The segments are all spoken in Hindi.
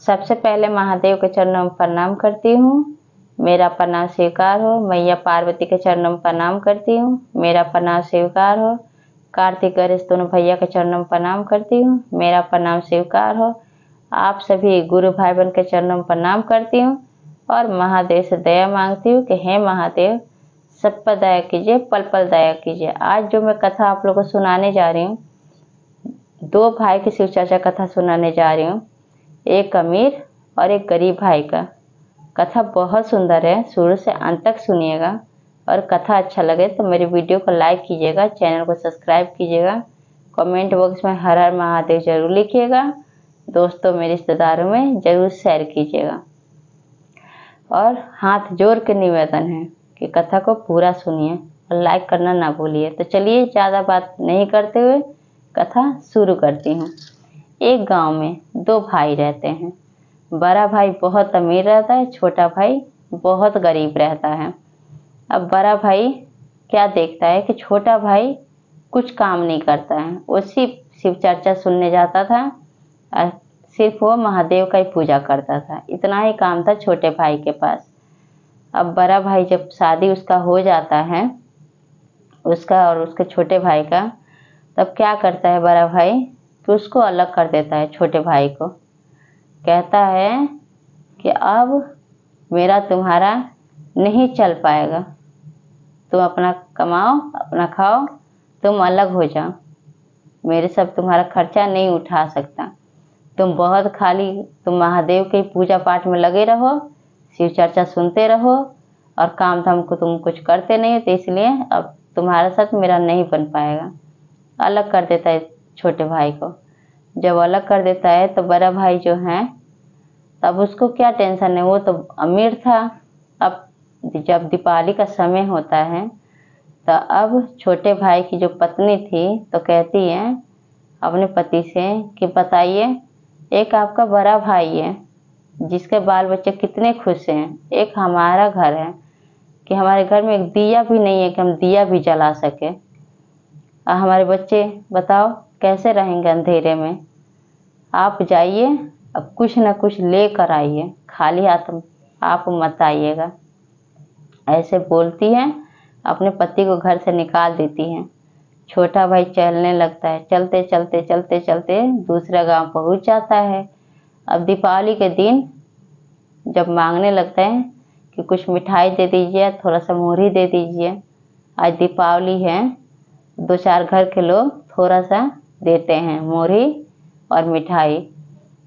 सबसे पहले महादेव के चरणों में प्रणाम करती हूँ, मेरा प्रणाम स्वीकार हो। मैया पार्वती के चरणों में प्रणाम करती हूँ, मेरा प्रणाम स्वीकार हो। कार्तिक गणेश दोनों भैया के चरणों में प्रणाम करती हूँ, मेरा प्रणाम स्वीकार हो। आप सभी गुरु भाई बहन के चरणों में प्रणाम करती हूँ और महादेव से दया मांगती हूँ कि हे महादेव, सब पर दया कीजिए, पल पल दया कीजिए। आज जो मैं कथा आप लोगों को सुनाने जा रही हूँ, दो भाई की शिव चर्चा कथा सुनाने जा रही हूँ, एक अमीर और एक गरीब भाई का। कथा बहुत सुंदर है, शुरू से अंत तक सुनिएगा और कथा अच्छा लगे तो मेरे वीडियो को लाइक कीजिएगा, चैनल को सब्सक्राइब कीजिएगा, कमेंट बॉक्स में हर हर महादेव जरूर लिखिएगा, दोस्तों में रिश्तेदारों में जरूर शेयर कीजिएगा। और हाथ जोड़ के निवेदन है कि कथा को पूरा सुनिए और लाइक करना ना भूलिए। तो चलिए ज़्यादा बात नहीं करते हुए कथा शुरू करती हूँ। एक गांव में दो भाई रहते हैं। बड़ा भाई बहुत अमीर रहता है, छोटा भाई बहुत गरीब रहता है। अब बड़ा भाई क्या देखता है कि छोटा भाई कुछ काम नहीं करता है, वो सिर्फ शिव चर्चा सुनने जाता था और सिर्फ वो महादेव का ही पूजा करता था। इतना ही काम था छोटे भाई के पास। अब बड़ा भाई जब शादी उसका हो जाता है, उसका और उसके छोटे भाई का, तब क्या करता है बड़ा भाई कि उसको अलग कर देता है छोटे भाई को। कहता है कि अब मेरा तुम्हारा नहीं चल पाएगा, तुम अपना कमाओ, अपना खाओ, तुम अलग हो जाओ, मेरे सब तुम्हारा खर्चा नहीं उठा सकता। तुम बहुत खाली तुम महादेव के पूजा पाठ में लगे रहो, शिव चर्चा सुनते रहो और काम धाम को तुम कुछ करते नहीं, तो इसलिए अब तुम्हारा साथ मेरा नहीं बन पाएगा। अलग कर देता है छोटे भाई को। जब अलग कर देता है तो बड़ा भाई जो है, तब उसको क्या टेंशन है, वो तो अमीर था। अब जब दीपावली का समय होता है तो अब छोटे भाई की जो पत्नी थी तो कहती है अपने पति से कि बताइए, एक आपका बड़ा भाई है जिसके बाल बच्चे कितने खुश हैं, एक हमारा घर है कि हमारे घर में एक दिया भी नहीं है कि हम दिया भी जला सके, और हमारे बच्चे बताओ कैसे रहेंगे अंधेरे में। आप जाइए, अब कुछ ना कुछ लेकर आइए, खाली हाथ आप मत आइएगा। ऐसे बोलती है, अपने पति को घर से निकाल देती है। छोटा भाई चलने लगता है, चलते चलते चलते चलते दूसरा गांव पहुंच जाता है। अब दीपावली के दिन जब मांगने लगता है कि कुछ मिठाई दे दीजिए, थोड़ा सा मोहरी दे दीजिए, आज दीपावली है, दो चार घर के लोग थोड़ा सा देते हैं मोहरी और मिठाई।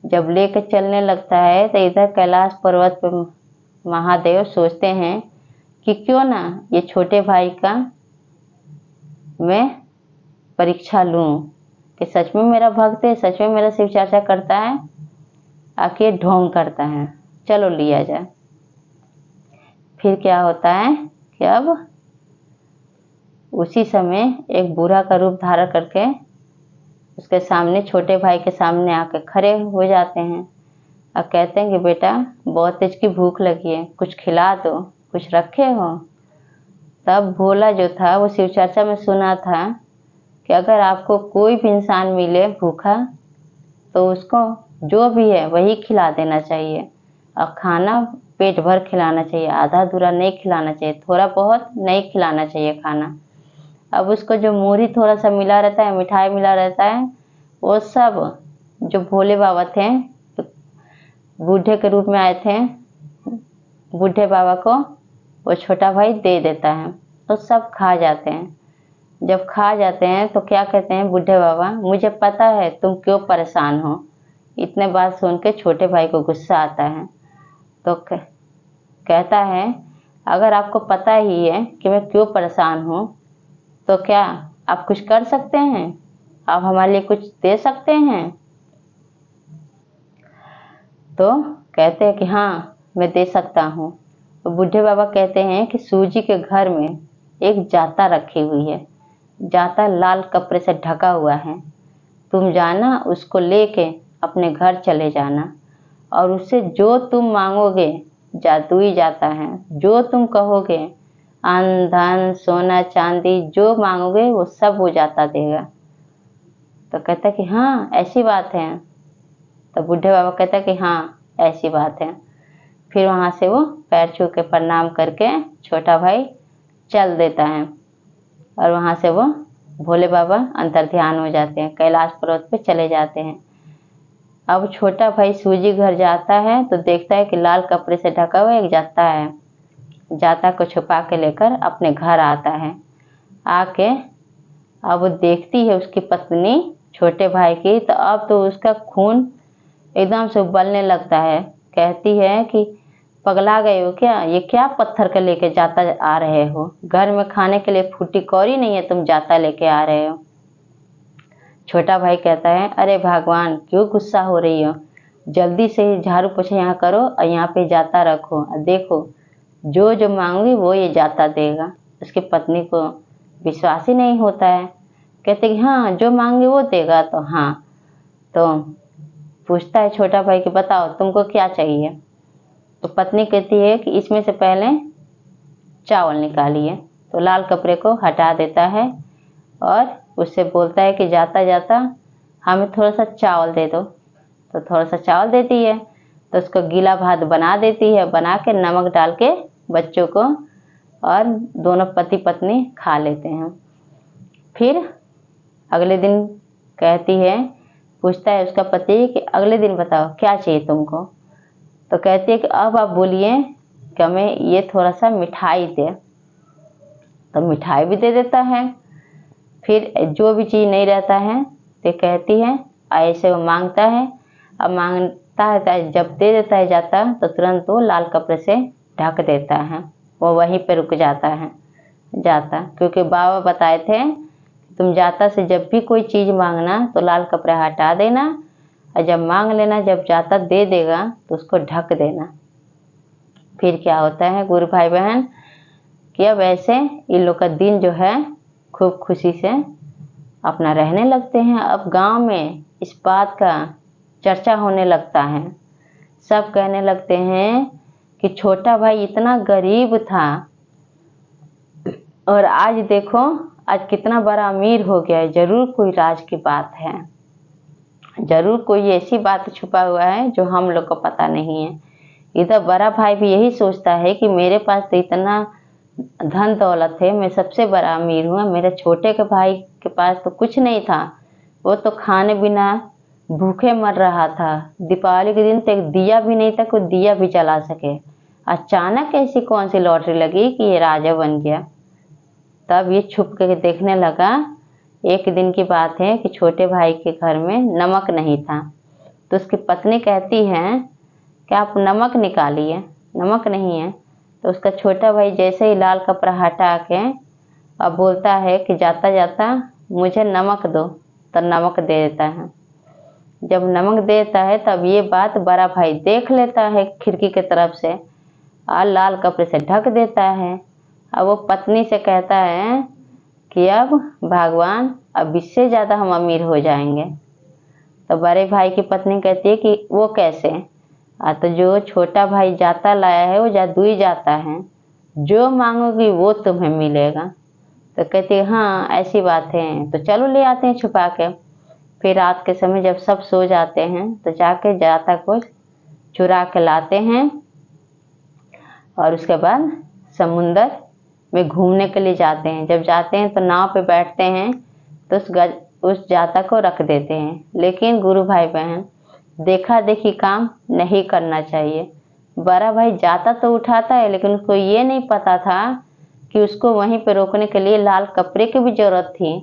जब लेकर चलने लगता है तो इधर कैलाश पर्वत पर महादेव सोचते हैं कि क्यों ना ये छोटे भाई का मैं परीक्षा लूं कि सच में मेरा भक्त है, सच में मेरा शिव चर्चा करता है, आखिर ढोंग करता है, चलो लिया जाए। फिर क्या होता है कि अब उसी समय एक बूढ़ा का रूप धारण करके उसके सामने, छोटे भाई के सामने आके खड़े हो जाते हैं और कहते हैं कि बेटा बहुत तेज की भूख लगी है, कुछ खिला दो, कुछ रखे हो। तब भोला जो था वो शिव चर्चा में सुना था कि अगर आपको कोई भी इंसान मिले भूखा तो उसको जो भी है वही खिला देना चाहिए, और खाना पेट भर खिलाना चाहिए, आधा अधूरा नहीं खिलाना चाहिए, थोड़ा बहुत नहीं खिलाना चाहिए खाना। अब उसको जो मोहरी थोड़ा सा मिला रहता है, मिठाई मिला रहता है, वो सब जो भोले बाबा थे, तो बूढ़े के रूप में आए थे, बूढ़े बाबा को वो छोटा भाई दे देता है, तो सब खा जाते हैं। जब खा जाते हैं तो क्या कहते हैं बूढ़े बाबा, मुझे पता है तुम क्यों परेशान हो। इतने बात सुन के छोटे भाई को गुस्सा आता है, तो कहता है अगर आपको पता ही है कि मैं क्यों परेशान हूँ तो क्या आप कुछ कर सकते हैं, आप हमारे लिए कुछ दे सकते हैं। तो कहते हैं कि हाँ मैं दे सकता हूँ। तो बूढ़े बाबा कहते हैं कि सूजी के घर में एक जाता रखी हुई है, जाता लाल कपड़े से ढका हुआ है, तुम जाना उसको लेके अपने घर चले जाना, और उससे जो तुम मांगोगे जादुई जाता है, जो तुम कहोगे अन्न धन सोना चांदी जो मांगोगे वो सब वो जाता देगा। तो कहता कि हाँ ऐसी बात है। तो बूढ़े बाबा कहता कि हाँ ऐसी बात है। फिर वहाँ से वो पैर छू के प्रणाम करके छोटा भाई चल देता है और वहाँ से वो भोले बाबा अंतर्ध्यान हो जाते हैं, कैलाश पर्वत पे चले जाते हैं। अब छोटा भाई सूजी घर जाता है तो देखता है कि लाल कपड़े से ढका हुआ एक जाता है। जाता को छुपा के लेकर अपने घर आता है। आके अब वो देखती है उसकी पत्नी छोटे भाई की, तो अब तो उसका खून एकदम से उबलने लगता है। कहती है कि पगला गए हो क्या, ये क्या पत्थर के लेके जाता आ रहे हो, घर में खाने के लिए फूटी कौड़ी नहीं है, तुम जाता लेके आ रहे हो। छोटा भाई कहता है अरे भगवान क्यों गुस्सा हो रही हो, जल्दी से झाड़ू पोछा यहाँ करो और यहाँ पे जाता रखो और देखो जो जो मांगूंगी वो ये जाता देगा। उसकी पत्नी को विश्वास ही नहीं होता है। कहते कि हाँ जो मांगे वो देगा। तो हाँ, तो पूछता है छोटा भाई कि बताओ तुमको क्या चाहिए। तो पत्नी कहती है कि इसमें से पहले चावल निकालिए। तो लाल कपड़े को हटा देता है और उससे बोलता है कि जाता जाता हमें थोड़ा सा चावल दे दो। तो थोड़ा सा चावल देती है, तो उसको गीला भात बना देती है, बना के नमक डाल के बच्चों को और दोनों पति पत्नी खा लेते हैं। फिर अगले दिन कहती है, पूछता है उसका पति कि अगले दिन बताओ क्या चाहिए तुमको। तो कहती है कि अब आप बोलिए कि हमें ये थोड़ा सा मिठाई दे। तो मिठाई भी दे देता है। फिर जो भी चीज़ नहीं रहता है तो कहती है, ऐसे वो मांगता है। अब मांगता है, जब दे देता है जाता तो तुरंत वो लाल कपड़े से ढक देता है। वो वहीं पे रुक जाता है जाता, क्योंकि बाबा बताए थे तुम जाता से जब भी कोई चीज़ मांगना तो लाल कपड़े हटा देना और जब मांग लेना, जब जाता दे देगा तो उसको ढक देना। फिर क्या होता है गुरु भाई बहन कि अब ऐसे इन लोग का दिन जो है खूब खुशी से अपना रहने लगते हैं। अब गांव में इस बात का चर्चा होने लगता है। सब कहने लगते हैं कि छोटा भाई इतना गरीब था और आज देखो आज कितना बड़ा अमीर हो गया है। जरूर कोई राज की बात है, जरूर कोई ऐसी बात छुपा हुआ है जो हम लोग को पता नहीं है। इधर बड़ा भाई भी यही सोचता है कि मेरे पास तो इतना धन दौलत है, मैं सबसे बड़ा अमीर हूँ, मेरे छोटे के भाई के पास तो कुछ नहीं था, वो तो खाने बिना भूखे मर रहा था। दीपावली के दिन तो एक दिया भी नहीं था, कोई दिया भी जला सके। अचानक ऐसी कौन सी लॉटरी लगी कि ये राजा बन गया। तब ये छुप के देखने लगा। एक दिन की बात है कि छोटे भाई के घर में नमक नहीं था। तो उसकी पत्नी कहती है कि आप नमक निकालिए, नमक नहीं है। तो उसका छोटा भाई जैसे ही लाल कपड़ा हटा के अब बोलता है कि जाता जाता मुझे नमक दो, तो नमक दे देता है। जब नमक देता है तब ये बात बड़ा भाई देख लेता है खिड़की की तरफ से और लाल कपड़े से ढक देता है। अब वो पत्नी से कहता है कि अब भगवान अब इससे ज़्यादा हम अमीर हो जाएंगे। तो बड़े भाई की पत्नी कहती है कि वो कैसे। तो जो छोटा भाई जाता लाया है वो जादुई जाता है, जो मांगोगी वो तुम्हें मिलेगा। तो कहती है हाँ ऐसी बात है, तो चलो ले आते हैं छुपा के। फिर रात के समय जब सब सो जाते हैं तो जाके जाता को चुरा के लाते हैं और उसके बाद समुंदर में घूमने के लिए जाते हैं। जब जाते हैं तो नाव पे बैठते हैं तो उस जाता को रख देते हैं। लेकिन गुरु भाई बहन देखा देखी काम नहीं करना चाहिए। बड़ा भाई जाता तो उठाता है, लेकिन उसको ये नहीं पता था कि उसको वहीं पे रोकने के लिए लाल कपड़े की भी जरूरत थी।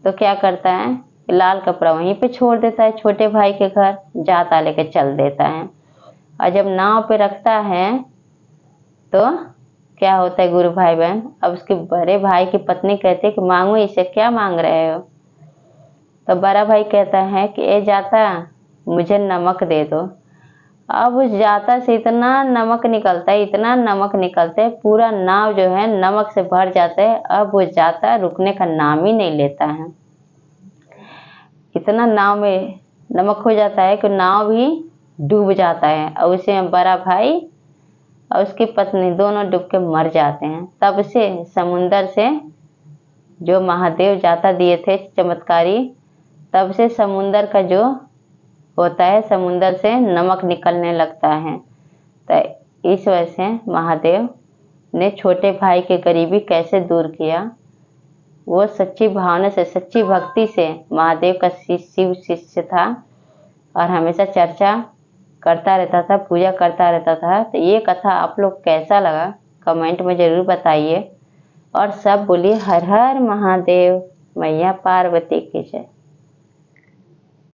तो क्या करता है, लाल कपड़ा वहीं पे छोड़ देता है छोटे भाई के घर, जाता लेके चल देता है। और जब नाव पे रखता है तो क्या होता है गुरु भाई बहन, अब उसके बड़े भाई की पत्नी कहती है कि मांगो इसे, क्या मांग रहे हो। तो बड़ा भाई कहता है कि ए जाता मुझे नमक दे दो। अब उस जाता से इतना नमक निकलता है, इतना नमक निकलता है, पूरा नाव जो है नमक से भर जाता है। अब वो जाता रुकने का नाम ही नहीं लेता है। इतना नाव में नमक हो जाता है कि नाव भी डूब जाता है और उसे बड़ा भाई और उसकी पत्नी दोनों डूब के मर जाते हैं। तब से समुंदर से जो महादेव जाता दिए थे चमत्कारी, तब से समुंदर का जो होता है, समुंदर से नमक निकलने लगता है। तो इस वजह से महादेव ने छोटे भाई की गरीबी कैसे दूर किया, वो सच्ची भावना से, सच्ची भक्ति से महादेव का शिव शिष्य था और हमेशा चर्चा करता रहता था, पूजा करता रहता था। तो ये कथा आप लोग कैसा लगा कमेंट में ज़रूर बताइए और सब बोलिए हर हर महादेव, मैया पार्वती की जय।